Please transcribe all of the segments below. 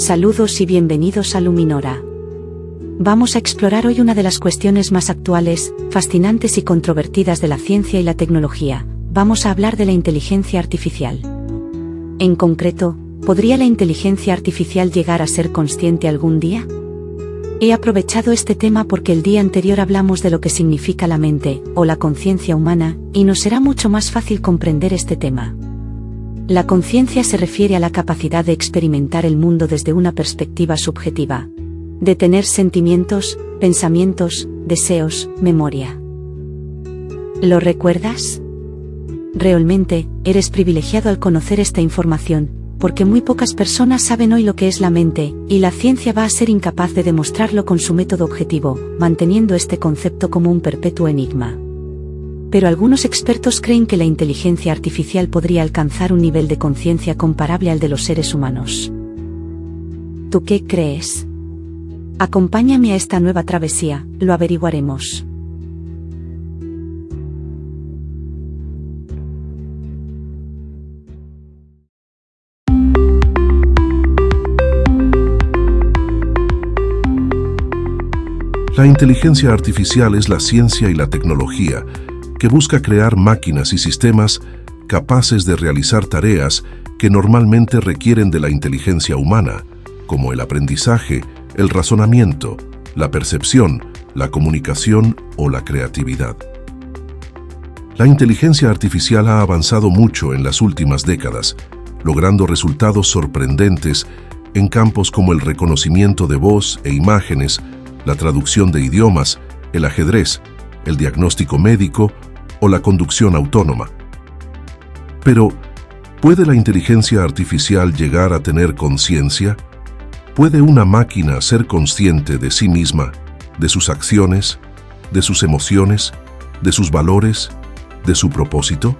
Saludos y bienvenidos a Luminora. Vamos a explorar hoy una de las cuestiones más actuales, fascinantes y controvertidas de la ciencia y la tecnología. Vamos a hablar de la inteligencia artificial. En concreto, ¿podría la inteligencia artificial llegar a ser consciente algún día? He aprovechado este tema porque el día anterior hablamos de lo que significa la mente, o la conciencia humana, y nos será mucho más fácil comprender este tema. La conciencia se refiere a la capacidad de experimentar el mundo desde una perspectiva subjetiva, de tener sentimientos, pensamientos, deseos, memoria. ¿Lo recuerdas? Realmente, eres privilegiado al conocer esta información, porque muy pocas personas saben hoy lo que es la mente, y la ciencia va a ser incapaz de demostrarlo con su método objetivo, manteniendo este concepto como un perpetuo enigma. Pero algunos expertos creen que la inteligencia artificial podría alcanzar un nivel de conciencia comparable al de los seres humanos. ¿Tú qué crees? Acompáñame a esta nueva travesía, lo averiguaremos. La inteligencia artificial es la ciencia y la tecnología que busca crear máquinas y sistemas capaces de realizar tareas que normalmente requieren de la inteligencia humana, como el aprendizaje, el razonamiento, la percepción, la comunicación o la creatividad. La inteligencia artificial ha avanzado mucho en las últimas décadas, logrando resultados sorprendentes en campos como el reconocimiento de voz e imágenes, la traducción de idiomas, el ajedrez, el diagnóstico médico o la conducción autónoma. Pero, ¿puede la inteligencia artificial llegar a tener conciencia? ¿Puede una máquina ser consciente de sí misma, de sus acciones, de sus emociones, de sus valores, de su propósito?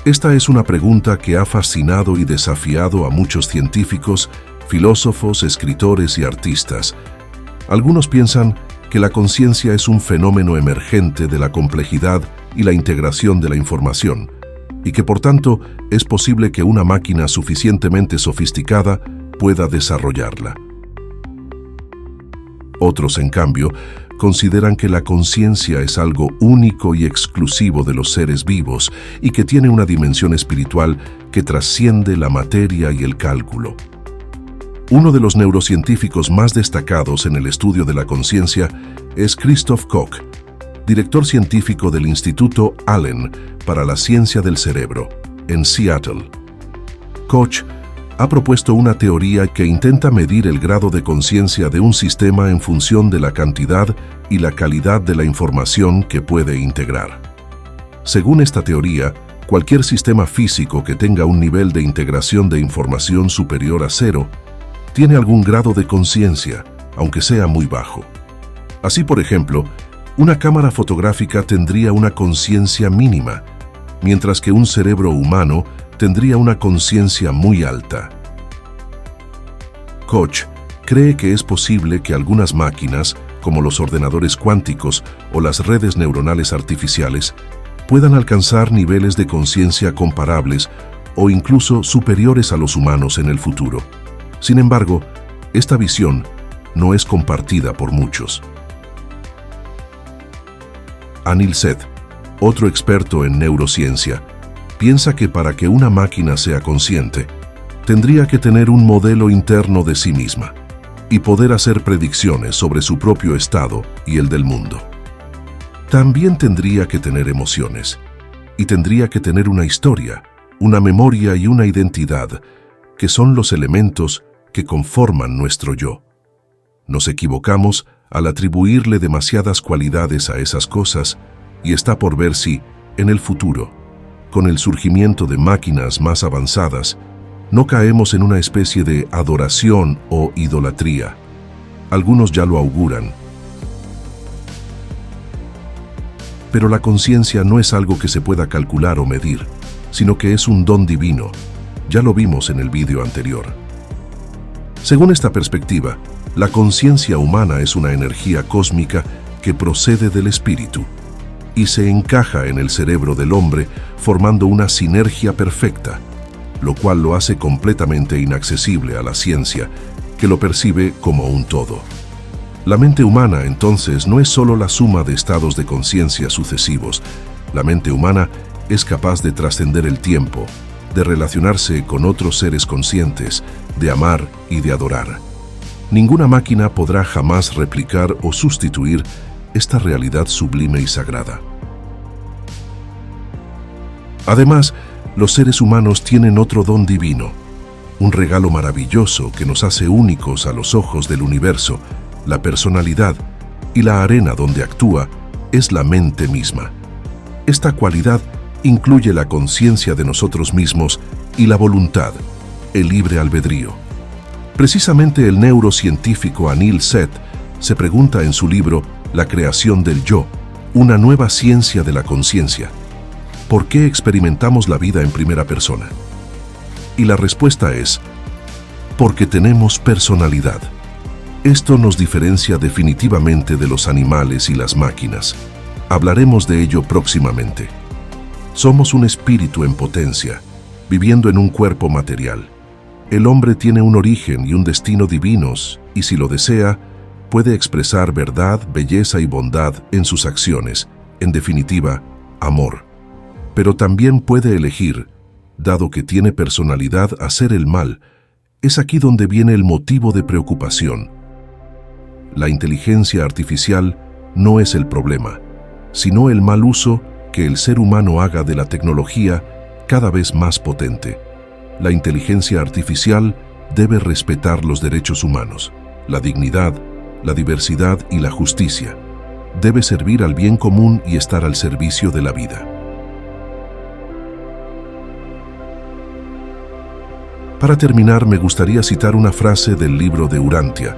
Esta es una pregunta que ha fascinado y desafiado a muchos científicos, filósofos, escritores y artistas. Algunos piensan que la conciencia es un fenómeno emergente de la complejidad y la integración de la información, y que por tanto es posible que una máquina suficientemente sofisticada pueda desarrollarla. Otros, en cambio, consideran que la conciencia es algo único y exclusivo de los seres vivos y que tiene una dimensión espiritual que trasciende la materia y el cálculo. Uno de los neurocientíficos más destacados en el estudio de la conciencia es Christoph Koch, director científico del Instituto Allen para la Ciencia del Cerebro, en Seattle. Koch ha propuesto una teoría que intenta medir el grado de conciencia de un sistema en función de la cantidad y la calidad de la información que puede integrar. Según esta teoría, cualquier sistema físico que tenga un nivel de integración de información superior a 0 tiene algún grado de conciencia, aunque sea muy bajo. Así, por ejemplo, una cámara fotográfica tendría una conciencia mínima, mientras que un cerebro humano tendría una conciencia muy alta. Koch cree que es posible que algunas máquinas, como los ordenadores cuánticos o las redes neuronales artificiales, puedan alcanzar niveles de conciencia comparables o incluso superiores a los humanos en el futuro. Sin embargo, esta visión no es compartida por muchos. Anil Seth, otro experto en neurociencia, piensa que para que una máquina sea consciente, tendría que tener un modelo interno de sí misma y poder hacer predicciones sobre su propio estado y el del mundo. También tendría que tener emociones y tendría que tener una historia, una memoria y una identidad, que son los elementos que conforman nuestro yo. Nos equivocamos al atribuirle demasiadas cualidades a esas cosas y está por ver si, en el futuro, con el surgimiento de máquinas más avanzadas, no caemos en una especie de adoración o idolatría. Algunos ya lo auguran. Pero la conciencia no es algo que se pueda calcular o medir, sino que es un don divino. Ya lo vimos en el vídeo anterior. Según esta perspectiva, la conciencia humana es una energía cósmica que procede del espíritu y se encaja en el cerebro del hombre formando una sinergia perfecta, lo cual lo hace completamente inaccesible a la ciencia que lo percibe como un todo. La mente humana, entonces, no es solo la suma de estados de conciencia sucesivos. La mente humana es capaz de trascender el tiempo, de relacionarse con otros seres conscientes, de amar y de adorar. Ninguna máquina podrá jamás replicar o sustituir esta realidad sublime y sagrada. Además, los seres humanos tienen otro don divino, un regalo maravilloso que nos hace únicos a los ojos del universo, la personalidad, y la arena donde actúa es la mente misma. Esta cualidad incluye la conciencia de nosotros mismos y la voluntad, el libre albedrío. Precisamente el neurocientífico Anil Seth se pregunta en su libro La creación del yo, una nueva ciencia de la conciencia: ¿por qué experimentamos la vida en primera persona? Y la respuesta es: porque tenemos personalidad. Esto nos diferencia definitivamente de los animales y las máquinas. Hablaremos de ello próximamente. Somos un espíritu en potencia, viviendo en un cuerpo material. El hombre tiene un origen y un destino divinos, y si lo desea, puede expresar verdad, belleza y bondad en sus acciones, en definitiva, amor. Pero también puede elegir, dado que tiene personalidad, hacer el mal. Es aquí donde viene el motivo de preocupación. La inteligencia artificial no es el problema, sino el mal uso que el ser humano haga de la tecnología cada vez más potente. La inteligencia artificial debe respetar los derechos humanos, la dignidad, la diversidad y la justicia. Debe servir al bien común y estar al servicio de la vida. Para terminar, me gustaría citar una frase del libro de Urantia,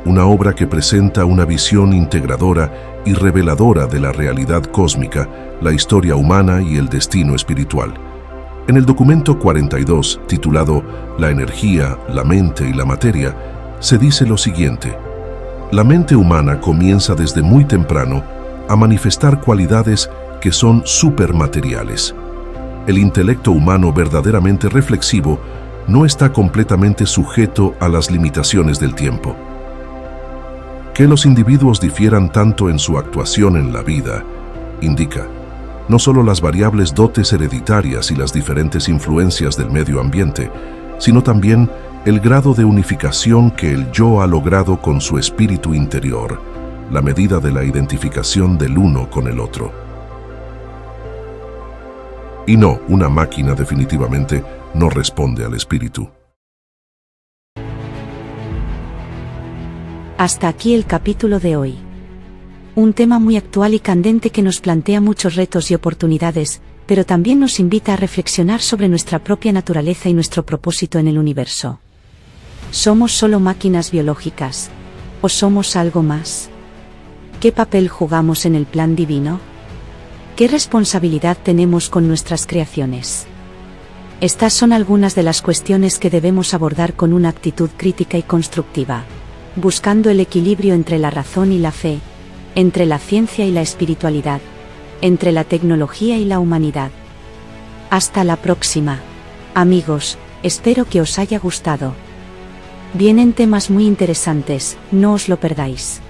una obra que presenta una visión integradora y reveladora de la realidad cósmica, la historia humana y el destino espiritual. En el documento 42, titulado La energía, la mente y la materia, se dice lo siguiente: la mente humana comienza desde muy temprano a manifestar cualidades que son supermateriales. El intelecto humano verdaderamente reflexivo no está completamente sujeto a las limitaciones del tiempo. Que los individuos difieran tanto en su actuación en la vida indica no solo las variables dotes hereditarias y las diferentes influencias del medio ambiente, sino también el grado de unificación que el yo ha logrado con su espíritu interior, la medida de la identificación del uno con el otro. Y no, una máquina definitivamente no responde al espíritu. Hasta aquí el capítulo de hoy. Un tema muy actual y candente que nos plantea muchos retos y oportunidades, pero también nos invita a reflexionar sobre nuestra propia naturaleza y nuestro propósito en el universo. ¿Somos solo máquinas biológicas? ¿O somos algo más? ¿Qué papel jugamos en el plan divino? ¿Qué responsabilidad tenemos con nuestras creaciones? Estas son algunas de las cuestiones que debemos abordar con una actitud crítica y constructiva, buscando el equilibrio entre la razón y la fe, entre la ciencia y la espiritualidad, entre la tecnología y la humanidad. Hasta la próxima. Amigos, espero que os haya gustado. Vienen temas muy interesantes, no os lo perdáis.